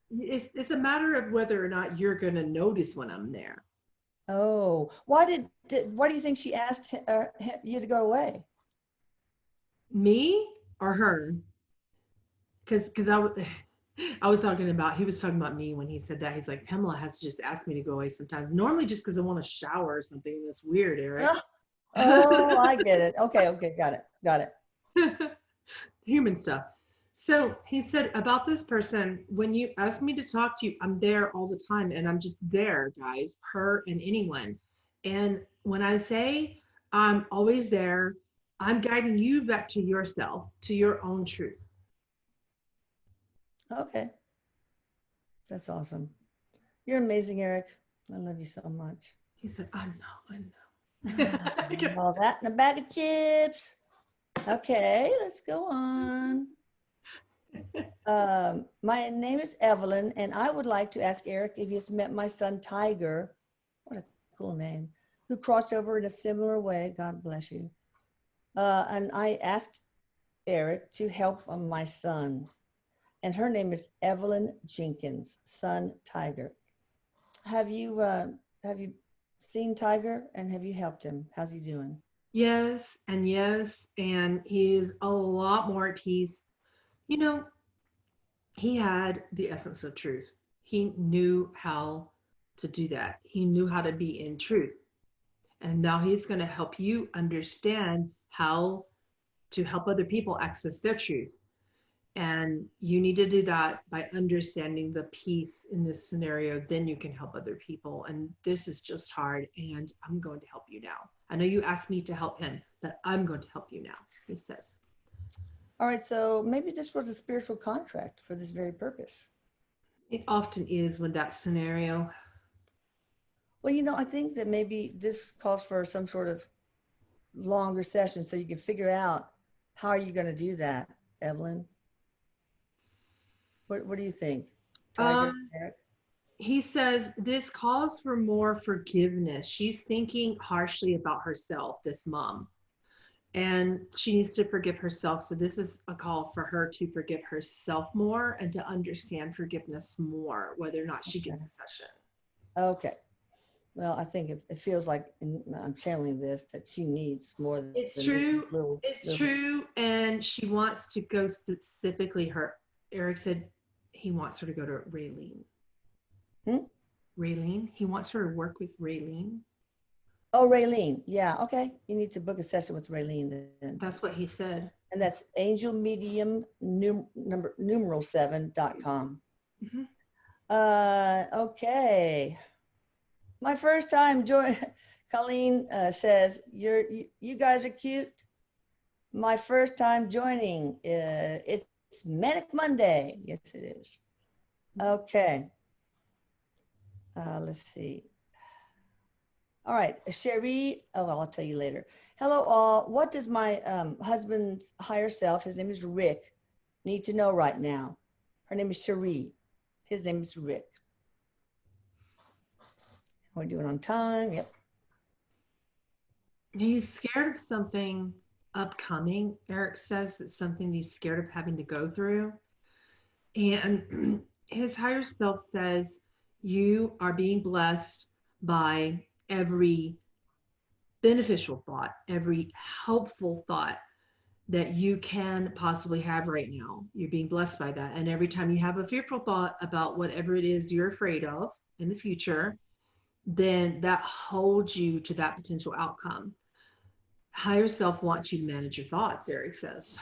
it's a matter of whether or not you're going to notice when I'm there. Oh, why do you think she asked you to go away? Me or her? Because I was talking about, he was talking about me when he said that. He's like, Pamela has to just ask me to go away sometimes. Normally just because I want to shower or something. That's weird, Erik. Oh, I get it. Okay, got it. Human stuff. So he said about this person, when you ask me to talk to you, I'm there all the time and I'm just there, guys, her and anyone. And when I say I'm always there, I'm guiding you back to yourself, to your own truth. Okay. That's awesome. You're amazing, Erik. I love you so much. He said, I know. All that in a bag of chips. Okay, let's go on. My name is Evelyn, and I would like to ask Erik if he's met my son Tiger. What a cool name. Who crossed over in a similar way. God bless you. And I asked Erik to help my son, and her name is Evelyn Jenkins, son Tiger. Have you seen Tiger, and have you helped him? How's he doing? Yes, and yes, and he's a lot more at peace. You know, he had the essence of truth. He knew how to do that. He knew how to be in truth. And now he's going to help you understand how to help other people access their truth. And you need to do that by understanding the peace in this scenario. Then you can help other people. And this is just hard. And I'm going to help you now. I know you asked me to help him, but I'm going to help you now, he says. All right, so maybe this was a spiritual contract for this very purpose. It often is when that scenario. Well, I think that maybe this calls for some sort of longer session so you can figure out how are you going to do that, Evelyn? What do you think, Tiger, Um, Erik? he says this calls for more forgiveness. She's thinking harshly about herself, this mom, and she needs to forgive herself. So this is a call for her to forgive herself more and to understand forgiveness more, whether or not she Okay. gets a session. Okay. Well, I think it feels like I'm channeling this that she needs more than It's this true. little. It's true. And she wants to go specifically Erik said he wants her to go to Raylene. Hmm? Raylene. He wants her to work with Raylene. Oh, Raylene. Yeah. Okay. You need to book a session with Raylene then. That's what he said. And that's angelmedium numeral7.com. Mm-hmm. Okay. My first time join. Colleen says you guys are cute. My first time joining. It's Manic Monday. Yes, it is. Okay. Let's see. All right, Sherry. Oh, well, I'll tell you later. Hello, all. What does my husband's higher self, his name is Rick, need to know right now? Her name is Sherry. His name is Rick. We're doing on time. Yep. He's scared of something upcoming. Erik says it's something he's scared of having to go through. And his higher self says, you are being blessed by every beneficial thought, every helpful thought that you can possibly have right now. You're being blessed by that. And every time you have a fearful thought about whatever it is you're afraid of in the future, then that holds you to that potential outcome. Higher self wants you to manage your thoughts, Erik says,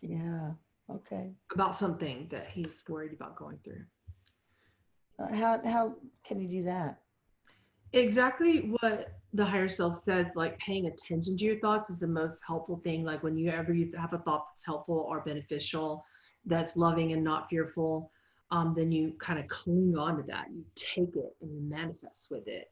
Yeah. Okay. about something that he's worried about going through. How can you do that? Exactly what the higher self says, like paying attention to your thoughts is the most helpful thing. Like when you have a thought that's helpful or beneficial, that's loving and not fearful, then you kind of cling on to that. You take it and you manifest with it.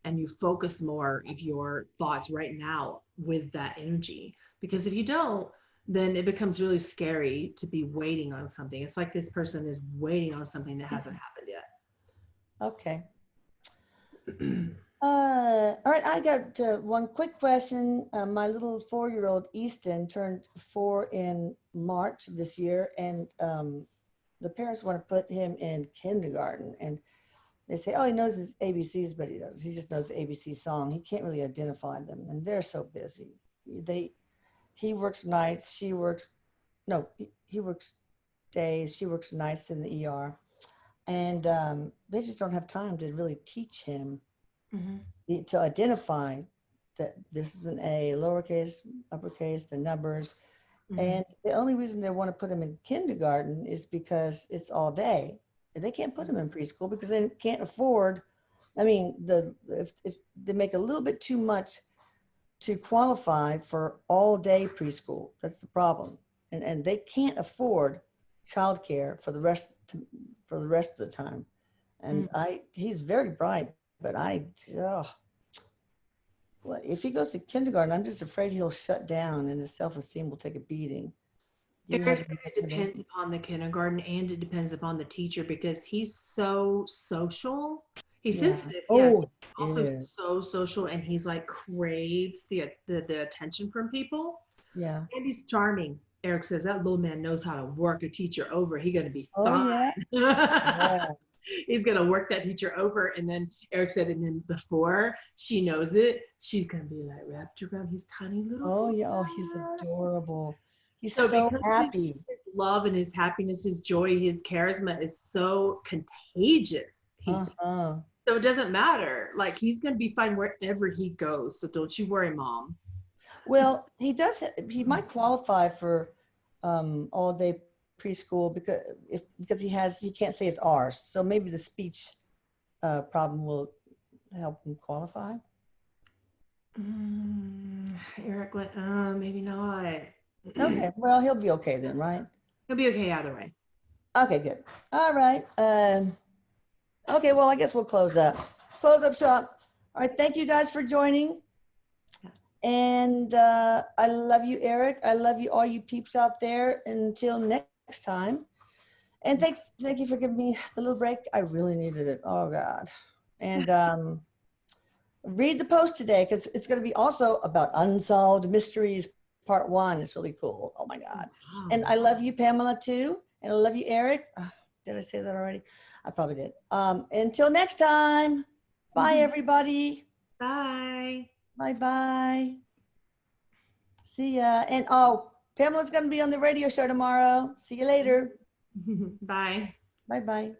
And you focus more of your thoughts right now with that energy. Because if you don't, then it becomes really scary to be waiting on something. It's like this person is waiting on something that hasn't happened yet. Okay. All right, I got one quick question. My little 4-year-old Easton turned 4 in March of this year, and the parents want to put him in kindergarten. And they say, oh, he knows his ABCs, but he just knows the ABC song. He can't really identify them, and they're so busy. He works nights, she works, no, he works days, she works nights in the ER. And they just don't have time to really teach him to identify that this is an A, lowercase, uppercase, the numbers. And the only reason they want to put him in kindergarten is because it's all day. And they can't put him in preschool because they can't afford. I mean, if they make a little bit too much to qualify for all day preschool, that's the problem. And they can't afford childcare for the rest of the time. And he's very bright, but Well, if he goes to kindergarten, I'm just afraid he'll shut down and his self-esteem will take a beating. Do you Eric have said any it recommendation? depends upon the kindergarten and it depends upon the teacher because he's so social. He's Yeah. sensitive, yes, Oh, also yeah. so social, and he's like craves the attention from people. Yeah. And he's charming. Eric says that little man knows how to work a teacher over. He's gonna be Oh, fine. yeah. Yeah. He's gonna work that teacher over. And then Eric said, and then before she knows it, she's gonna be like wrapped around his tiny little Oh, yeah. Oh, he's finger. adorable. He's So so because happy. his love and his happiness, his joy, his charisma is so contagious. He says. Uh-huh. So it doesn't matter. Like he's gonna be fine wherever he goes. So don't you worry, Mom. Well, he might qualify for all day preschool because he can't say his R's. So maybe the speech problem will help him qualify. Eric went, maybe not. Okay. Well, he'll be okay then, right? He'll be okay either way. Okay, good. All right. Okay, well, I guess we'll close up. Close up shop. All right, thank you guys for joining. And I love you, Eric. I love you, all you peeps out there. Until next time. And thank you for giving me the little break. I really needed it. Oh, God. And read the post today because it's going to be also about unsolved mysteries, part 1. It's really cool. Oh, my God. Wow. And I love you, Pamela, too. And I love you, Eric. Did I say that already? I probably did. Until next time. Bye, everybody. Bye. Bye-bye. See ya. And Pamela's going to be on the radio show tomorrow. See you later. Bye. Bye-bye.